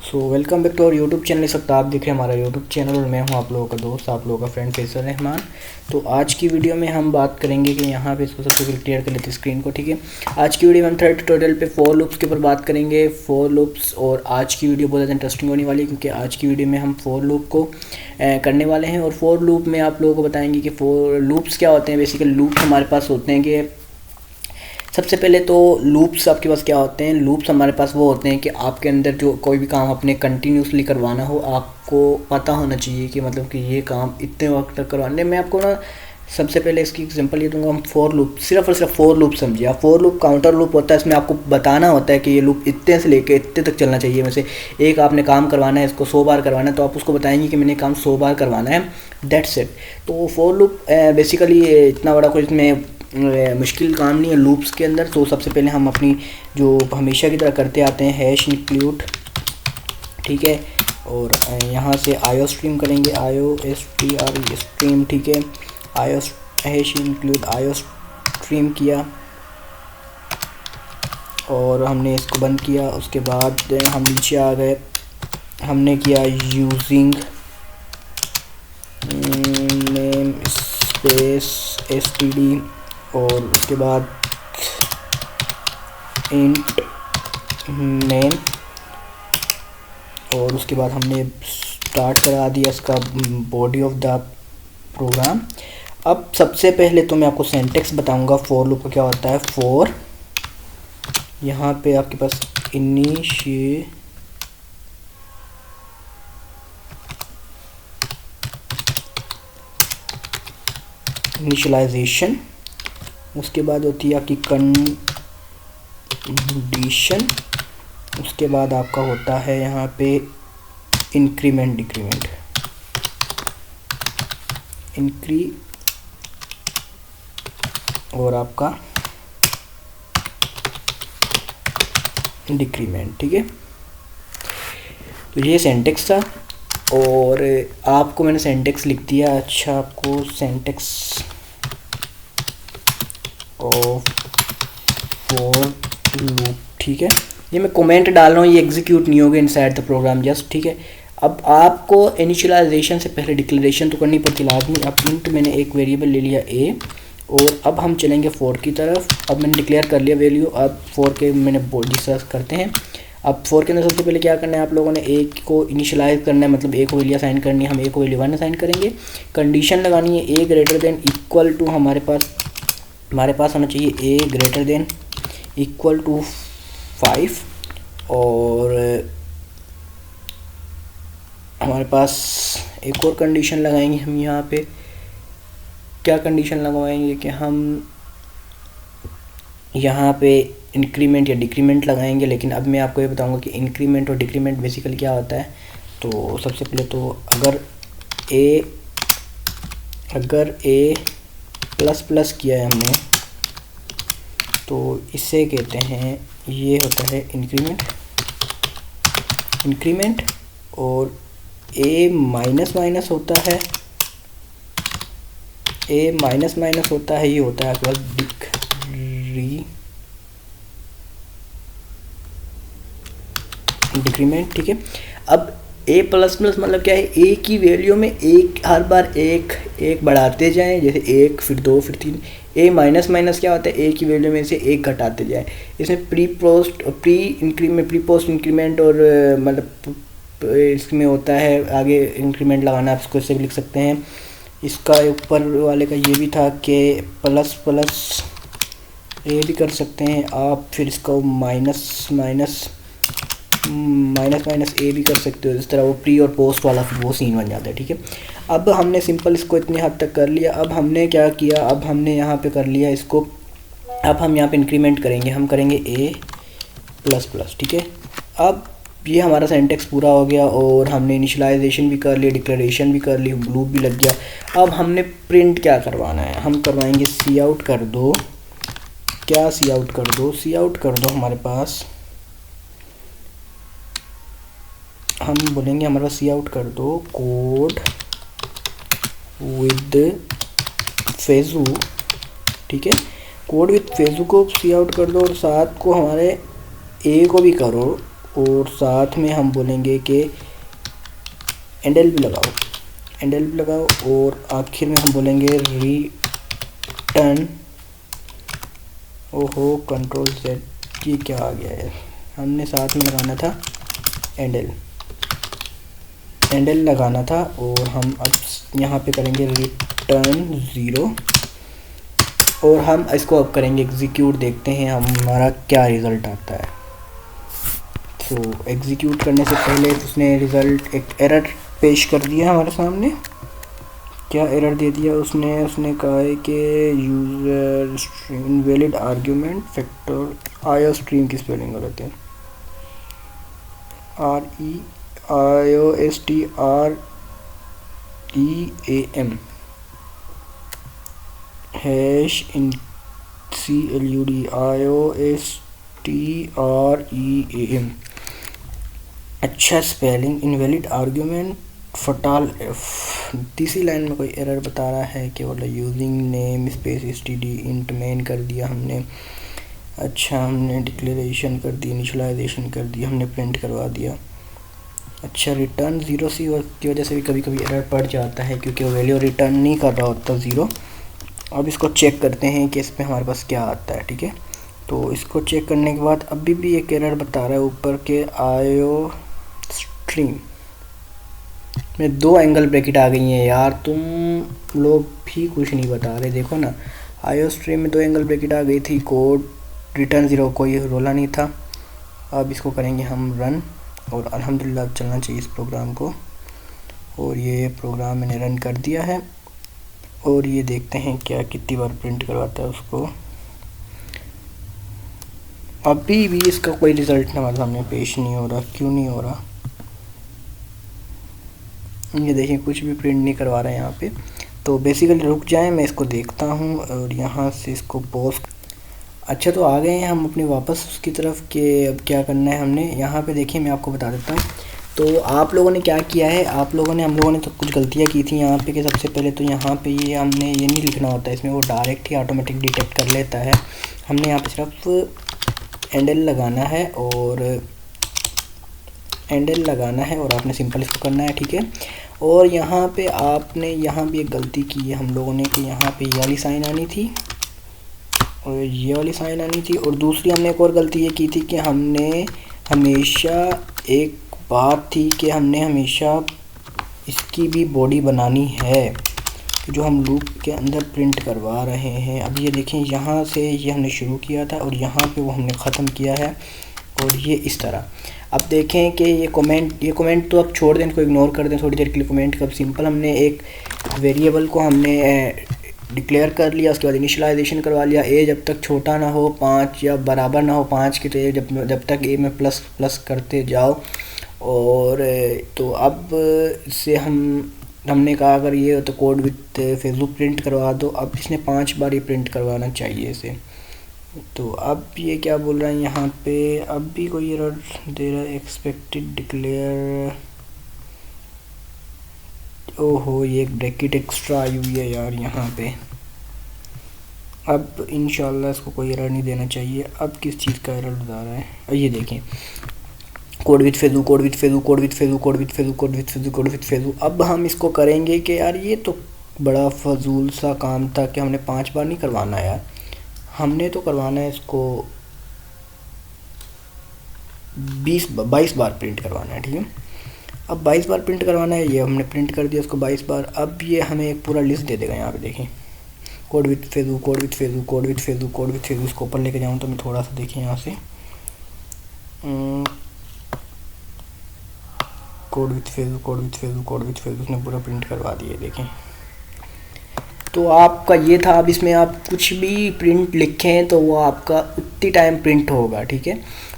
So welcome back to our YouTube channel. इस वक्त आप देख रहे हैं हमारा यूट्यूब चैनल और मैं हूं आप लोगों का दोस्त, आप लोगों का फ्रेंड फैसल रहमान। तो आज की वीडियो में हम बात करेंगे कि यहाँ पे इसको सबसे पहले क्लियर कर लेते हैं स्क्रीन को। ठीक है, आज की वीडियो में हम थर्ड ट्यूटोरियल पे फॉर लूप्स के ऊपर बात करेंगे, फॉर लूप्स। और आज की वीडियो बहुत ज़्यादा इंटरेस्टिंग होने वाली है क्योंकि आज की वीडियो में हम फॉर लूप को करने वाले हैं। और फॉर लूप में आप लोगों को बताएंगे कि फॉर लूप्स क्या होते हैं। बेसिकली लूप्स हमारे पास होते हैं कि सबसे पहले तो लूप्स आपके पास क्या होते हैं। लूप्स हमारे पास वो होते हैं कि आपके अंदर जो कोई भी काम अपने कंटिन्यूसली करवाना हो, आपको पता होना चाहिए कि मतलब कि ये काम इतने वक्त तक करवाने। मैं आपको ना सबसे पहले इसकी एग्जांपल ये दूंगा। हम फॉर लूप, सिर्फ और सिर्फ फॉर लूप समझिए आप। फॉर लूप काउंटर लूप होता है, इसमें आपको बताना होता है कि ये लूप इतने से लेके इतने तक चलना चाहिए। वैसे एक आपने काम करवाना है, इसको 100 बार करवाना है, तो आप उसको बताएंगे कि मैंने काम 100 बार करवाना है, दैट्स इट। तो फॉर लूप बेसिकली इतना बड़ा कोई इसमें मुश्किल काम नहीं है लूप्स के अंदर। तो सबसे पहले हम अपनी जो हमेशा की तरह करते आते हैं हैश इंक्लूड, ठीक है। और यहाँ से आयो स्ट्रीम करेंगे, आयो STREAM स्ट्रीम, ठीक है। आयो हैश इंक्लूड आयो स्ट्रीम किया और हमने इसको बंद किया। उसके बाद हम नीचे आ गए, हमने किया यूजिंग नेम स्पेस STD और उसके बाद इंट नेम और उसके बाद हमने स्टार्ट करा दिया इसका बॉडी ऑफ द प्रोग्राम। अब सबसे पहले तो मैं आपको सिंटैक्स बताऊंगा फॉर लूप का क्या होता है। फॉर यहाँ पे आपके पास इनिशियलाइजेशन, उसके बाद होती है आपकी कंडीशन, उसके बाद आपका होता है यहाँ पे इंक्रीमेंट डिक्रीमेंट, और आपका डिक्रीमेंट, ठीक है। तो ये सेंटेक्स था और आपको मैंने सेंटेक्स लिख दिया। अच्छा, आपको सेंटेक्स ऑफ फॉर लूप, ठीक है। ये मैं कमेंट डाल रहा हूँ, ये एग्जीक्यूट नहीं होगा इनसाइड द प्रोग्राम जस्ट, ठीक है। अब आपको इनिशियलाइजेशन से पहले डिक्लेरेशन तो करनी पड़ती लाजमी। अब इंट मैंने एक वेरिएबल ले लिया a और अब हम चलेंगे फॉर की तरफ। अब मैंने डिक्लेयर कर लिया वैल्यू। अब फॉर के मैंने डिस्कस करते हैं। अब फॉर के अंदर सबसे पहले क्या करना है आप लोगों ने, एक को इनिशियलाइज करना है, मतलब एक को वैल्यू असाइन करनी है। हम एक को वैल्यू 1 असाइन करेंगे। कंडीशन लगानी है a greater than equal to, हमारे पास होना चाहिए a greater than equal to 5 और हमारे पास एक और कंडीशन लगाएंगे। हम यहाँ पे क्या कंडीशन लगवाएंगे कि हम यहाँ पे इंक्रीमेंट या डिक्रीमेंट लगाएंगे। लेकिन अब मैं आपको ये बताऊंगा कि इंक्रीमेंट और डिक्रीमेंट बेसिकली क्या होता है। तो सबसे पहले तो अगर a प्लस प्लस किया है हमने तो इसे कहते हैं, ये होता है इंक्रीमेंट। और a माइनस माइनस होता है, ये होता है आपके पास डिक्रीमेंट, ठीक है। अब a प्लस प्लस मतलब क्या है, a की वैल्यू में एक हर बार एक बढ़ाते जाएं, जैसे 1 फिर 2 फिर 3। a माइनस माइनस क्या होता है, a की वैल्यू में से एक घटाते जाएं। इसमें प्री पोस्ट इंक्रीमेंट और मतलब इसमें होता है आगे इंक्रीमेंट लगाना, आप इसको ऐसे भी लिख सकते हैं। इसका ऊपर वाले का ये भी था कि प्लस प्लस ए भी कर सकते हैं आप, फिर इसका माइनस माइनस ए भी कर सकते हो। इस तरह वो प्री और पोस्ट वाला फिर वो सीन बन जाता है, ठीक है। अब हमने सिंपल इसको इतने हद तक कर लिया। अब हमने क्या किया, अब हमने यहाँ पे कर लिया इसको। अब हम यहाँ पे इंक्रीमेंट करेंगे, हम करेंगे a प्लस प्लस, ठीक है। अब ये हमारा सेंटेक्स पूरा हो गया और हमने इनिशियलाइजेशन भी कर लिया, डिक्लेरेशन भी कर ली, लूप भी लग गया। अब हमने प्रिंट क्या करवाना है, हम करवाएंगे सी आउट कर दो। क्या सी आउट कर दो हमारे पास, हम बोलेंगे हमारे पास सी आउट कर दो कोड विद फेजू, ठीक है। कोड विद फेजू को सी आउट कर दो और साथ को हमारे ए को भी करो और साथ में हम बोलेंगे कि एंडल भी लगाओ, एंडल भी लगाओ, और आखिर में हम बोलेंगे रिटर्न। ओहो, कंट्रोल Z, ये क्या आ गया है, हमने साथ में लगाना था एंडल, एंडल लगाना था। और हम अब यहाँ पे करेंगे रिटर्न 0, और हम इसको अब करेंगे एग्जीक्यूट, देखते हैं हमारा क्या रिज़ल्ट आता है। तो एग्जीक्यूट करने से पहले उसने रिज़ल्ट एक एरर पेश कर दिया हमारे सामने। क्या एरर दे दिया उसने कहा है कि user stream invalid argument factor, आयो स्ट्रीम की स्पेलिंग गलत है, REIOSTREAM हैश इन CLUD IOSTREAM। अच्छा स्पेलिंग, इनवैलिड आर्ग्यूमेंट फटाल F। तीसरी लाइन में कोई एरर बता रहा है कि बोला using name space std int main कर दिया हमने। अच्छा, हमने डिक्लेरेशन कर दी, इनिशियलाइजेशन कर दी, हमने प्रिंट करवा दिया। अच्छा, रिटर्न 0 सी की वजह से भी कभी कभी एरर पड़ जाता है, क्योंकि वो वैल्यू रिटर्न नहीं कर रहा होता 0। अब इसको चेक करते हैं कि इस पर हमारे पास क्या आता है। ठीक है, तो इसको चेक करने के बाद अभी भी एक एरर बता रहा है ऊपर के आयो स्ट्रीम में 2 एंगल ब्रैकेट आ गई हैं। यार तुम लोग भी कुछ नहीं बता रहे, देखो ना, आयो स्ट्रीम में 2 एंगल ब्रैकेट आ गई थी, कोड रिटर्न 0, कोई रोला नहीं था। अब इसको करेंगे हम रन, और अल्हम्दुलिल्लाह चलना चाहिए इस प्रोग्राम को। और ये प्रोग्राम मैंने रन कर दिया है, और ये देखते हैं क्या कितनी बार प्रिंट करवाता है उसको। अभी भी इसका कोई रिज़ल्ट हमारे सामने पेश नहीं हो रहा, क्यों नहीं हो रहा, ये देखिए कुछ भी प्रिंट नहीं करवा रहा है यहाँ पे। तो बेसिकली रुक जाएं, मैं इसको देखता हूँ और यहाँ से इसको पोस्ट। अच्छा, तो आ गए हैं हम अपने वापस उसकी तरफ कि अब क्या करना है हमने। यहाँ पे देखिए मैं आपको बता देता हूँ। तो आप लोगों ने क्या किया है, हम लोगों ने तो कुछ गलतियाँ की थी यहाँ पे कि सबसे पहले तो यहाँ पे ये हमने ये नहीं लिखना होता इसमें, वो डायरेक्ट ही ऑटोमेटिक डिटेक्ट कर लेता है। हमने यहाँ पे सिर्फ एंडल लगाना है और एंडल लगाना है, और आपने सिंपल इसको करना है। ठीक है, और यहाँ पे आपने यहाँ भी एक गलती की है हम लोगों ने कि यहाँ पे ये वाली साइन आनी थी और ये वाली साइन आनी थी। और दूसरी हमने एक और गलती ये की थी कि हमने हमेशा, एक बात थी कि हमने हमेशा इसकी भी बॉडी बनानी है जो हम लूप के अंदर प्रिंट करवा रहे हैं। अब ये देखें, यहाँ से ये हमने शुरू किया था और यहाँ पे वो हमने ख़त्म किया है, और ये इस तरह। अब देखें कि ये कमेंट तो अब छोड़ दें, इनको इग्नोर कर दें थोड़ी देर के लिए कमेंट का। सिंपल हमने एक वेरिएबल को हमने डिक्लेयर कर लिया, उसके बाद इनिशियलाइजेशन करवा लिया। ए जब तक छोटा ना हो 5 या बराबर ना हो 5 की, तो ए जब तक ए में प्लस प्लस करते जाओ। और तो अब इससे हमने कहा अगर ये हो तो कोड विथ फेसबुक प्रिंट करवा दो। अब इसने 5 बार ये प्रिंट करवाना चाहिए इसे। तो अब ये क्या बोल रहा है यहाँ पे, अब भी कोई एरर दे रहा है, एक्सपेक्टेड डिक्लेयर। ओहो, ये एक ब्रैकेट एक्स्ट्रा आई हुई है यार यहाँ पे। अब इंशाल्लाह इसको कोई एरर नहीं देना चाहिए। अब किस चीज़ का एरर बता रहा है, ये देखें, code with Feju, code with Feju, code with Feju, code with Feju, code with Feju, code with Feju. अब हम इसको करेंगे कि यार ये तो बड़ा फजूल सा काम था कि हमने 5 बार नहीं करवाना यार, हमने तो करवाना है इसको 22 बार प्रिंट करवाना है। ठीक है, अब 22 बार प्रिंट करवाना है, ये हमने प्रिंट कर दिया उसको 22 बार। अब ये हमें एक पूरा लिस्ट दे देगा। यहाँ पे देखें, code with Feju, code with Feju, code with Feju, code with Feju. इसको ऊपर लेके जाऊँ तो मैं थोड़ा सा देखें यहाँ से, code with Feju, code with Feju, code with Feju, उसने पूरा प्रिंट करवा दिया। देखें, तो आपका ये था। अब इसमें आप कुछ भी प्रिंट लिखें तो वो आपका उतनी टाइम प्रिंट होगा। ठीक है,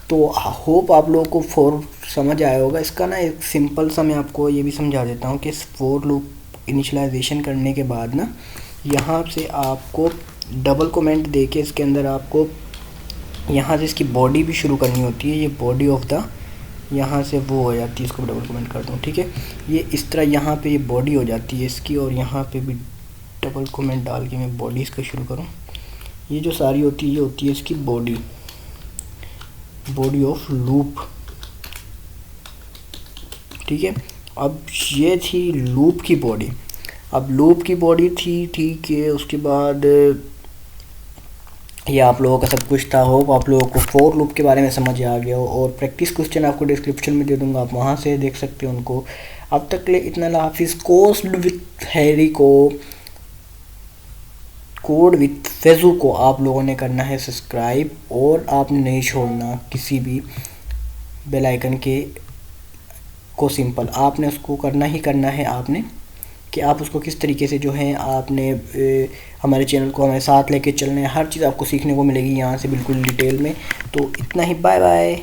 तो होप आप लोगों को फोर समझ आया होगा। इसका ना एक सिंपल सा मैं आपको ये भी समझा देता हूँ कि इस फोर लूप इनिशियलाइजेशन करने के बाद ना, यहाँ से आपको डबल कमेंट दे के इसके अंदर आपको यहाँ से इसकी बॉडी भी शुरू करनी होती है। ये बॉडी ऑफ द यहाँ से वो हो जाती है, इसको डबल कमेंट कर दूँ। ठीक है, ये इस तरह यहाँ पे ये बॉडी हो जाती है इसकी, और यहाँ पे भी डबल कमेंट डाल के मैं बॉडी इसका शुरू करूँ। ये जो सारी होती है, ये होती है इसकी बॉडी ऑफ लूप। ठीक है। अब ये थी लूप की बॉडी। अब लूप की बॉडी थी, ठीक है। उसके बाद ये आप लोगों का सब कुछ था। होप आप लोगों को फोर लूप के बारे में समझ आ गया हो, और प्रैक्टिस क्वेश्चन आपको डिस्क्रिप्शन में दे दूंगा, आप वहाँ से देख सकते हो उनको। अब तक के लिए इतना हाफिज़। कोड विथ फेजू को आप लोगों ने करना है सब्सक्राइब, और आपने नहीं छोड़ना किसी भी बेल आइकन के को। सिंपल आपने उसको करना ही करना है आपने, कि आप उसको किस तरीके से जो है आपने हमारे चैनल को हमारे साथ लेके चलना है। हर चीज़ आपको सीखने को मिलेगी यहाँ से बिल्कुल डिटेल में। तो इतना ही, बाय बाय।